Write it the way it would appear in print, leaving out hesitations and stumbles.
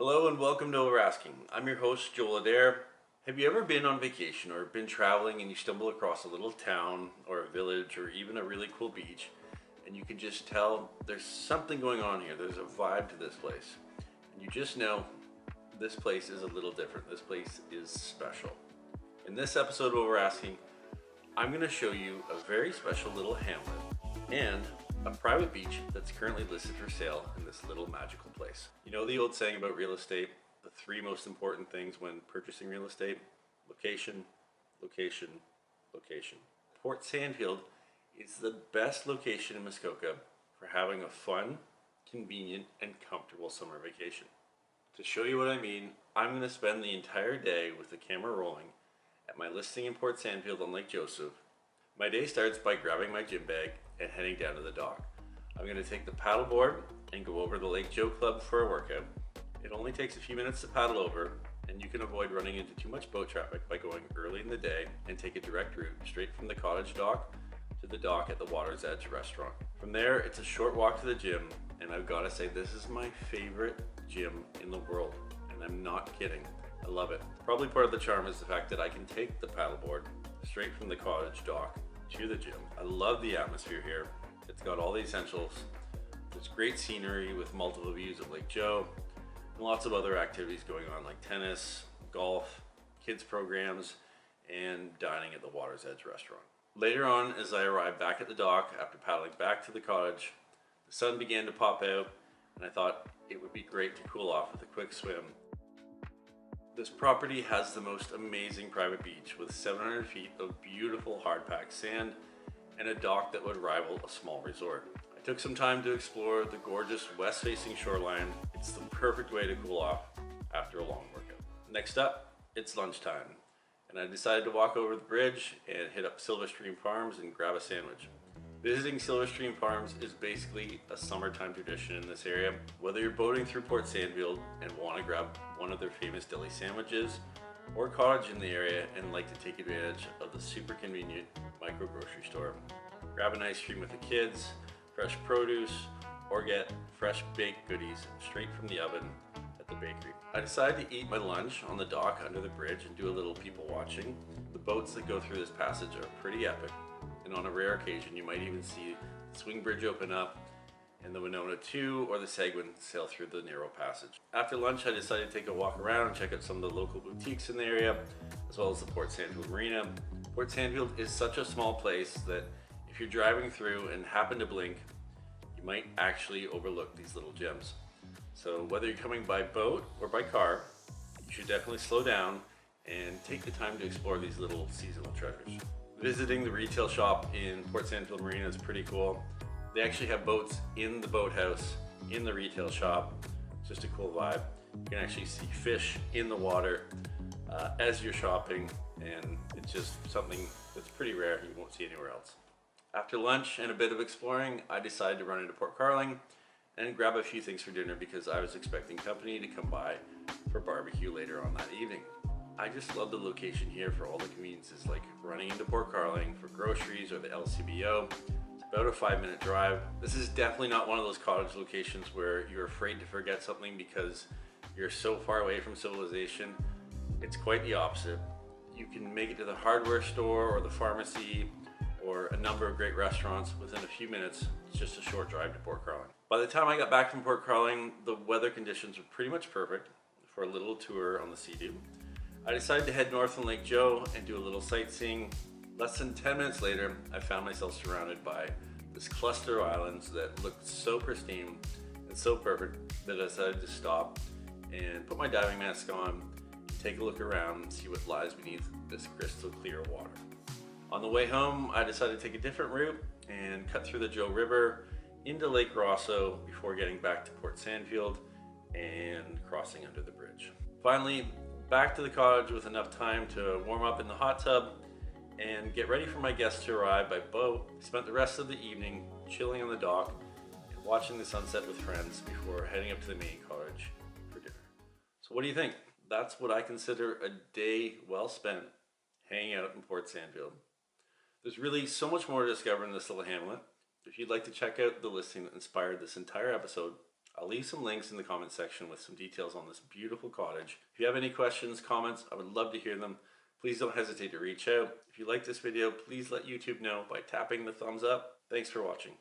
Hello and welcome to Overasking. I'm your host, Joel Adair. Have you ever been on vacation or been traveling and you stumble across a little town or a village or even a really cool beach and you can just tell there's something going on here, there's a vibe to this place, and you just know this place is a little different, this place is special. In this episode of Overasking, I'm going to show you a very special little hamlet and a private beach that's currently listed for sale in this little magical place. You know the old saying about real estate, the three most important things when purchasing real estate: location, location, location. Port Sandfield is the best location in Muskoka for having a fun, convenient, and comfortable summer vacation. To show you what I mean, I'm going to spend the entire day with the camera rolling at my listing in Port Sandfield on Lake Joseph. My day starts by grabbing my gym bag and heading down to the dock. I'm going to take the paddleboard and go over to the Lake Joe Club for a workout. It only takes a few minutes to paddle over, and you can avoid running into too much boat traffic by going early in the day and take a direct route straight from the cottage dock to the dock at the Water's Edge restaurant. From there, it's a short walk to the gym, and I've got to say this is my favorite gym in the world, and I'm not kidding. I love it. Probably part of the charm is the fact that I can take the paddleboard straight from the cottage dock to the gym. I love the atmosphere here. It's got all the essentials. There's great scenery with multiple views of Lake Joe and lots of other activities going on like tennis, golf, kids programs, and dining at the Water's Edge restaurant. Later on, as I arrived back at the dock after paddling back to the cottage, the sun began to pop out, and I thought it would be great to cool off with a quick swim. This property has the most amazing private beach with 700 feet of beautiful hard-packed sand and a dock that would rival a small resort. I took some time to explore the gorgeous west-facing shoreline. It's the perfect way to cool off after a long workout. Next up, it's lunchtime, and I decided to walk over the bridge and hit up Silver Stream Farms and grab a sandwich. Visiting Silver Stream Farms is basically a summertime tradition in this area. Whether you're boating through Port Sandfield and want to grab one of their famous deli sandwiches, or cottage in the area and like to take advantage of the super convenient micro grocery store, grab an ice cream with the kids, fresh produce, or get fresh baked goodies straight from the oven at the bakery. I decided to eat my lunch on the dock under the bridge and do a little people watching. The boats that go through this passage are pretty epic, and on a rare occasion you might even see the swing bridge open up and the Winona 2 or the Seguin sail through the narrow passage. After lunch, I decided to take a walk around and check out some of the local boutiques in the area, as well as the Port Sandfield Marina. Port Sandfield is such a small place that if you're driving through and happen to blink, you might actually overlook these little gems. So whether you're coming by boat or by car, you should definitely slow down and take the time to explore these little seasonal treasures. Visiting the retail shop in Port Sandfield Marina is pretty cool. They actually have boats in the boathouse, in the retail shop. It's just a cool vibe. You can actually see fish in the water as you're shopping, and it's just something that's pretty rare you won't see anywhere else. After lunch and a bit of exploring, I decided to run into Port Carling and grab a few things for dinner because I was expecting company to come by for barbecue later on that evening. I just love the location here for all the conveniences, like running into Port Carling for groceries or the LCBO. About a 5-minute drive. This is definitely not one of those cottage locations where you're afraid to forget something because you're so far away from civilization. It's quite the opposite. You can make it to the hardware store or the pharmacy or a number of great restaurants within a few minutes. It's just a short drive to Port Carling. By the time I got back from Port Carling, the weather conditions were pretty much perfect for a little tour on the Sea-Doo. I decided to head north on Lake Joe and do a little sightseeing. Less than 10 minutes later, I found myself surrounded by this cluster of islands that looked so pristine and so perfect that I decided to stop and put my diving mask on, take a look around and see what lies beneath this crystal clear water. On the way home, I decided to take a different route and cut through the Joe River into Lake Rosseau before getting back to Port Sandfield and crossing under the bridge. Finally, back to the cottage with enough time to warm up in the hot tub and get ready for my guests to arrive by boat. Spent the rest of the evening chilling on the dock and watching the sunset with friends before heading up to the main cottage for dinner. So what do you think? That's what I consider a day well spent hanging out in Port Sandfield. There's really so much more to discover in this little hamlet. If you'd like to check out the listing that inspired this entire episode, I'll leave some links in the comment section with some details on this beautiful cottage. If you have any questions, comments, I would love to hear them. Please don't hesitate to reach out. If you like this video, please let YouTube know by tapping the thumbs up. Thanks for watching.